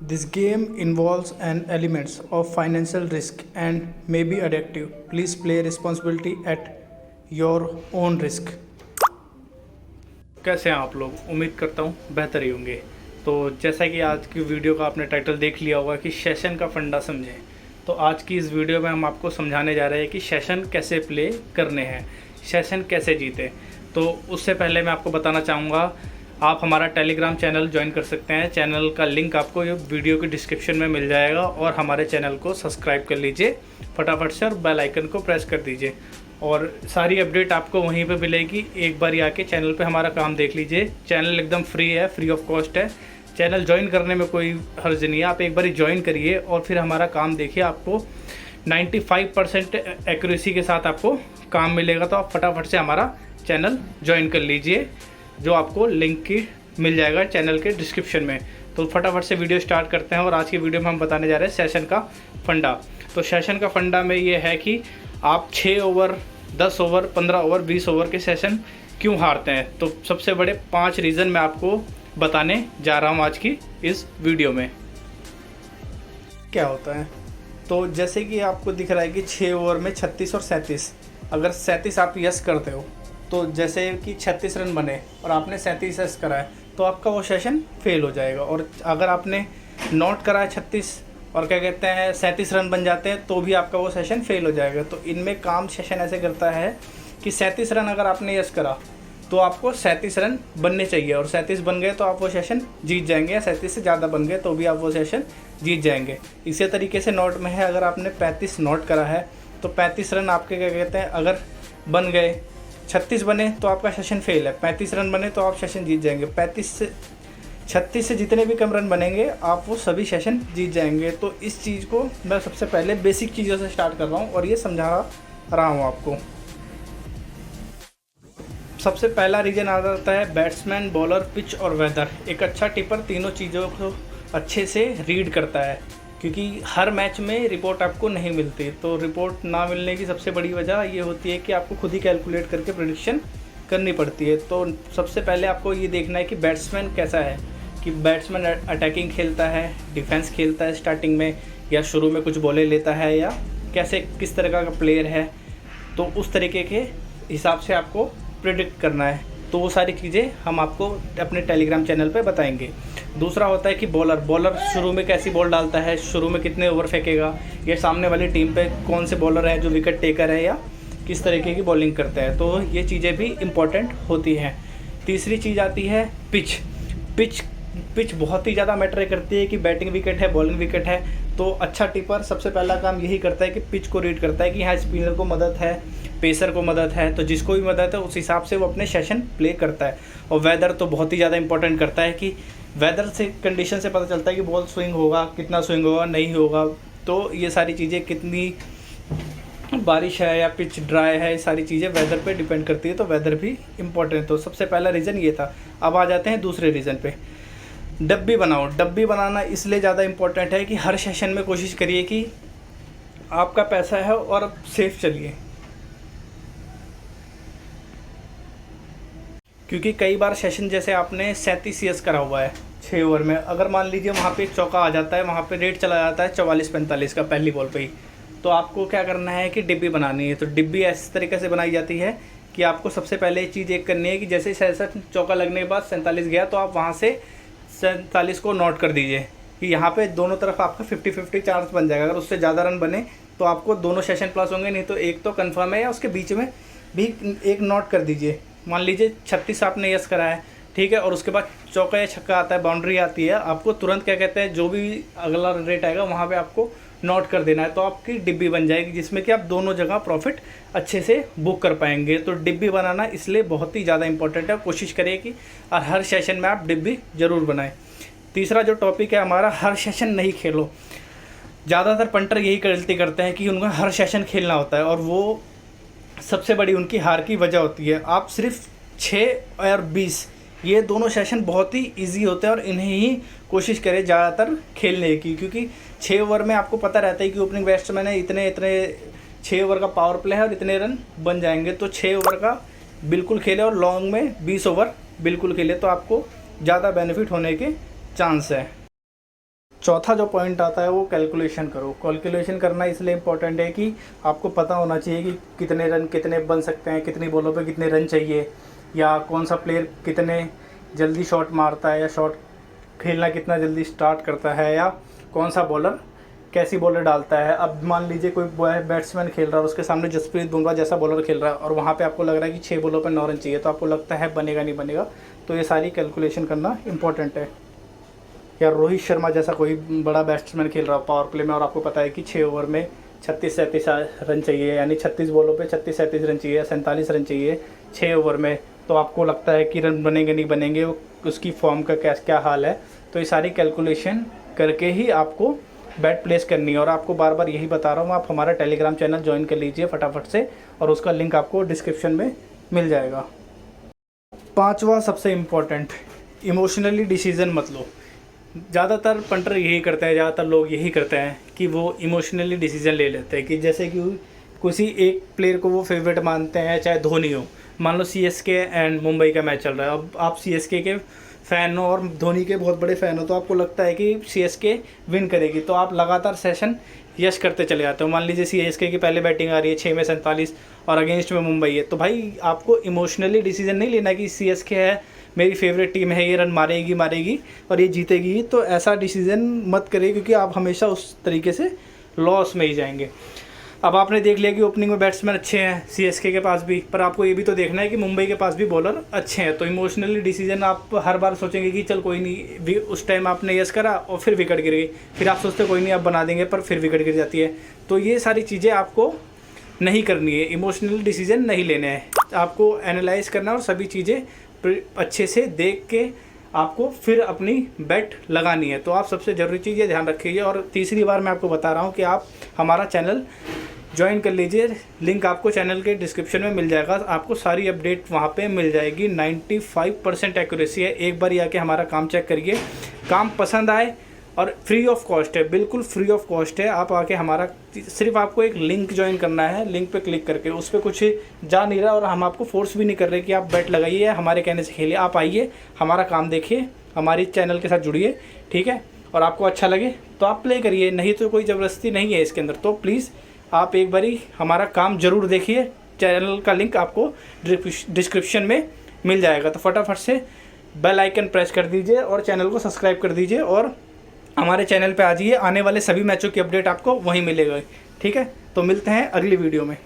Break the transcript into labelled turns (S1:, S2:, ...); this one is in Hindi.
S1: This game involves an elements of financial risk and may be addictive. Please play responsibility at your own risk. कैसे हैं आप लोग? उम्मीद करता हूँ बेहतर ही होंगे। तो जैसा कि आज की वीडियो का आपने टाइटल देख लिया होगा कि सेशन का फंडा समझें, तो आज की इस वीडियो में हम आपको समझाने जा रहे हैं कि सेशन कैसे प्ले करने हैं, सेशन कैसे जीते। तो उससे पहले मैं आपको बताना चाहूँगा, आप हमारा टेलीग्राम चैनल ज्वाइन कर सकते हैं। चैनल का लिंक आपको ये वीडियो के डिस्क्रिप्शन में मिल जाएगा और हमारे चैनल को सब्सक्राइब कर लीजिए फटाफट से और बेल आइकन को प्रेस कर दीजिए और सारी अपडेट आपको वहीं पे मिलेगी। एक बार आके चैनल पे हमारा काम देख लीजिए। चैनल एकदम फ्री है, फ्री ऑफ कॉस्ट है। चैनल ज्वाइन करने में कोई हर्ज नहीं है, आप एक बार ज्वाइन करिए और फिर हमारा काम देखिए। आपको 95% एक्यूरेसी के साथ आपको काम मिलेगा। तो आप फटाफट से हमारा चैनल ज्वाइन कर लीजिए, जो आपको लिंक की मिल जाएगा चैनल के डिस्क्रिप्शन में। तो फटाफट से वीडियो स्टार्ट करते हैं और आज की वीडियो में हम बताने जा रहे हैं सेशन का फंडा। तो सेशन का फंडा में ये है कि आप 6 ओवर, 10 ओवर, 15 ओवर, 20 ओवर के सेशन क्यों हारते हैं। तो सबसे बड़े 5 रीज़न मैं आपको बताने जा रहा हूँ आज की इस वीडियो में। क्या होता है, तो जैसे कि आपको दिख रहा है कि 6 ओवर में 36 और 37, अगर 37 आप यस करते हो तो जैसे कि 36 रन बने और आपने 37 यस करा है तो आपका वो सेशन फेल हो जाएगा। और अगर आपने नॉट करा है 36 और क्या कहते हैं 37 रन बन जाते हैं तो भी आपका वो सेशन फेल हो जाएगा। तो इनमें काम सेशन ऐसे करता है कि 37 रन अगर आपने यस करा तो आपको 37 रन बनने चाहिए और 37 बन गए तो आप वो सेशन जीत जाएंगे, या 37 से ज़्यादा बन गए तो भी आप वो सेशन जीत जाएंगे। इसी तरीके से नॉट में है, अगर आपने 35 नॉट करा है तो 35 रन आपके क्या कहते हैं अगर बन गए, 36 बने तो आपका सेशन फेल है, 35 रन बने तो आप सेशन जीत जाएंगे। 36 से जितने भी कम रन बनेंगे आप वो सभी सेशन जीत जाएंगे। तो इस चीज़ को मैं सबसे पहले बेसिक चीज़ों से स्टार्ट कर रहा हूँ और ये समझा रहा हूँ आपको। सबसे पहला रीज़न आ जाता है बैट्समैन, बॉलर, पिच और वेदर। एक अच्छा टिपर तीनों चीज़ों को अच्छे से रीड करता है, क्योंकि हर मैच में रिपोर्ट आपको नहीं मिलती। तो रिपोर्ट ना मिलने की सबसे बड़ी वजह ये होती है कि आपको खुद ही कैलकुलेट करके प्रेडिक्शन करनी पड़ती है। तो सबसे पहले आपको ये देखना है कि बैट्समैन कैसा है, कि बैट्समैन अटैकिंग खेलता है, डिफेंस खेलता है स्टार्टिंग में, या शुरू में कुछ बॉलें लेता है, या कैसे किस तरह का प्लेयर है। तो उस तरीके के हिसाब से आपको प्रेडिक्ट करना है। तो वो सारी चीज़ें हम आपको अपने टेलीग्राम चैनल पे बताएंगे। दूसरा होता है कि बॉलर शुरू में कैसी बॉल डालता है, शुरू में कितने ओवर फेंकेगा, या सामने वाली टीम पे कौन से बॉलर है जो विकेट टेकर है या किस तरीके की बॉलिंग करता है। तो ये चीज़ें भी इम्पॉर्टेंट होती हैं। तीसरी चीज़ आती है पिच बहुत ही ज़्यादा मैटर करती है कि बैटिंग विकेट है, बॉलिंग विकेट है। तो अच्छा टिपर सबसे पहला काम यही करता है कि पिच को रीड करता है कि हाँ स्पिनर को मदद है, पेसर को मदद है, तो जिसको भी मदद है उस हिसाब से वो अपने सेशन प्ले करता है। और वेदर तो बहुत ही ज़्यादा इंपॉर्टेंट करता है कि वेदर से, कंडीशन से पता चलता है कि बॉल स्विंग होगा, कितना स्विंग होगा, नहीं होगा। तो ये सारी चीज़ें, कितनी बारिश है या पिच ड्राई है, ये सारी चीज़ें वेदर पे डिपेंड करती है। तो वेदर भी इम्पोर्टेंट है। तो सबसे पहला रीज़न ये था। अब आ जाते हैं दूसरे रीज़न पे। डब्बी बनाओ। डब्बी बनाना इसलिए ज़्यादा इम्पोर्टेंट है कि हर सेशन में कोशिश करिए कि आपका पैसा है और सेफ चलिए, क्योंकि कई बार सेशन जैसे आपने 37 यस करा हुआ है 6 ओवर में, अगर मान लीजिए वहाँ पे एक चौका आ जाता है, वहाँ पे रेट चला जाता है 44-45 का पहली बॉल पे ही, तो आपको क्या करना है कि डिब्बी बनानी है। तो डिब्बी इस तरीके से बनाई जाती है कि आपको सबसे पहले ये चीज़ एक करनी है कि जैसे 67 चौका लगने के बाद 47 गया तो आप वहाँ से 47 को नोट कर दीजिए कि यहाँ पे दोनों तरफ आपका 50-50 चांस बन जाएगा। अगर उससे ज़्यादा रन बने तो आपको दोनों सेशन प्लस होंगे, नहीं तो एक तो कन्फर्म है, या उसके बीच में भी एक नोट कर दीजिए। मान लीजिए 36 आपने यस करा है, ठीक है, और उसके बाद चौका या छक्का आता है, बाउंड्री आती है, आपको तुरंत क्या कहते हैं जो भी अगला रेट आएगा वहाँ पे आपको नोट कर देना है। तो आपकी डिब्बी बन जाएगी जिसमें कि आप दोनों जगह प्रॉफिट अच्छे से बुक कर पाएंगे। तो डिब्बी बनाना इसलिए बहुत ही ज़्यादा इंपॉर्टेंट है। कोशिश करिए कि और हर सेशन में आप डिब्बी ज़रूर बनाएं। तीसरा जो टॉपिक है हमारा, हर सेशन नहीं खेलो। ज़्यादातर पंटर यही गलती करते हैं कि उनको हर सेशन खेलना होता है और वो सबसे बड़ी उनकी हार की वजह होती है। आप सिर्फ 6 और 20 ये दोनों सेशन बहुत ही इजी होते हैं और इन्हें ही कोशिश करें ज़्यादातर खेलने की, क्योंकि 6 ओवर में आपको पता रहता है कि ओपनिंग बैट्समैन है, इतने 6 ओवर का पावर प्ले है और इतने रन बन जाएंगे। तो 6 ओवर का बिल्कुल खेले और लॉन्ग में 20 ओवर बिल्कुल खेले, तो आपको ज़्यादा बेनिफिट होने के चांस है। चौथा जो पॉइंट आता है वो कैलकुलेशन करो। कैलकुलेशन करना इसलिए इम्पोर्टेंट है कि आपको पता होना चाहिए कि कितने रन कितने बन सकते हैं, कितनी बॉलों पे कितने रन चाहिए, या कौन सा प्लेयर कितने जल्दी शॉट मारता है, या शॉट खेलना कितना जल्दी स्टार्ट करता है, या कौन सा बॉलर कैसी बॉलर डालता है। अब मान लीजिए कोई बैट्समैन खेल रहा है, उसके सामने जसप्रीत बुमराह जैसा बॉलर खेल रहा है और वहाँ पे आपको लग रहा है कि 6 बॉलों पर 9 रन चाहिए, तो आपको लगता है बनेगा नहीं बनेगा। तो ये सारी कैलकुलेशन करना इंपॉर्टेंट है। या रोहित शर्मा जैसा कोई बड़ा बैट्समैन खेल रहा है पावर प्ले में और आपको पता है कि 6 ओवर में 36-37 रन चाहिए, यानी 36 बॉलों पे 36-37 रन चाहिए, 47 रन चाहिए 6 ओवर में, तो आपको लगता है कि रन बनेंगे नहीं बनेंगे, उसकी फॉर्म का क्या हाल है। तो ये सारी कैलकुलेशन करके ही आपको बैट प्लेस करनी है। और आपको बार बार यही बता रहा हूँ, आप हमारा टेलीग्राम चैनल ज्वाइन कर लीजिए फटाफट से, और उसका लिंक आपको डिस्क्रिप्शन में मिल जाएगा। पांचवा सबसे इम्पोर्टेंट, इमोशनली डिसीज़न मत लो। ज़्यादातर पंटर यही करते हैं, ज़्यादातर लोग यही करते हैं कि वो इमोशनली डिसीज़न ले लेते हैं, कि जैसे कि किसी एक प्लेयर को वो फेवरेट मानते हैं, चाहे धोनी हो। मान लो सीएसके एंड मुंबई का मैच चल रहा है, अब आप सीएसके के फ़ैन हो और धोनी के बहुत बड़े फ़ैन हो, तो आपको लगता है कि सीएसके विन करेगी, तो आप लगातार सेशन यश करते चले जाते हो। मान लीजिए सीएसके की पहले बैटिंग आ रही है 6 में 47 और अगेंस्ट में मुंबई है, तो भाई आपको इमोशनली डिसीजन नहीं लेना कि सीएसके है मेरी फेवरेट टीम है, ये रन मारेगी और ये जीतेगी, तो ऐसा डिसीज़न मत करिए, क्योंकि आप हमेशा उस तरीके से लॉस में ही जाएंगे। अब आपने देख लिया कि ओपनिंग में बैट्समैन अच्छे हैं सीएसके के पास भी, पर आपको ये भी तो देखना है कि मुंबई के पास भी बॉलर अच्छे हैं। तो इमोशनली डिसीजन आप हर बार सोचेंगे कि चल कोई नहीं, उस टाइम आपने यस करा और फिर विकेट गिर गई, फिर आप सोचते कोई नहीं आप बना देंगे, पर फिर विकेट गिर जाती है। तो ये सारी चीज़ें आपको नहीं करनी है, इमोशनल डिसीजन नहीं लेने हैं, आपको एनालाइज करना और सभी चीज़ें अच्छे से देख के आपको फिर अपनी बैट लगानी है। तो आप सबसे ज़रूरी चीज़ ये ध्यान रखिए। और तीसरी बार मैं आपको बता रहा हूँ कि आप हमारा चैनल ज्वाइन कर लीजिए, लिंक आपको चैनल के डिस्क्रिप्शन में मिल जाएगा, आपको सारी अपडेट वहाँ पे मिल जाएगी। 95% एक्यूरेसी है, एक बार आके हमारा काम चेक करिए, काम पसंद आए और फ्री ऑफ कॉस्ट है, बिल्कुल फ्री ऑफ कॉस्ट है। आप आके हमारा, सिर्फ आपको एक लिंक ज्वाइन करना है, लिंक पे क्लिक करके, उस पर कुछ जा नहीं रहा और हम आपको फोर्स भी नहीं कर रहे कि आप बैट लगाइए हमारे कहने से खेलिए। आप आइए, हमारा काम देखिए, हमारी चैनल के साथ जुड़िए, ठीक है, और आपको अच्छा लगे तो आप प्ले करिए, नहीं तो कोई ज़बरदस्ती नहीं है इसके अंदर। तो प्लीज़ आप एक बारी हमारा काम ज़रूर देखिए, चैनल का लिंक आपको डिस्क्रिप्शन में मिल जाएगा। तो फटाफट से बेल आइकन प्रेस कर दीजिए और चैनल को सब्सक्राइब कर दीजिए और हमारे चैनल पे आ जाइए, आने वाले सभी मैचों की अपडेट आपको वहीं मिलेगा, ठीक है। तो मिलते हैं अगली वीडियो में।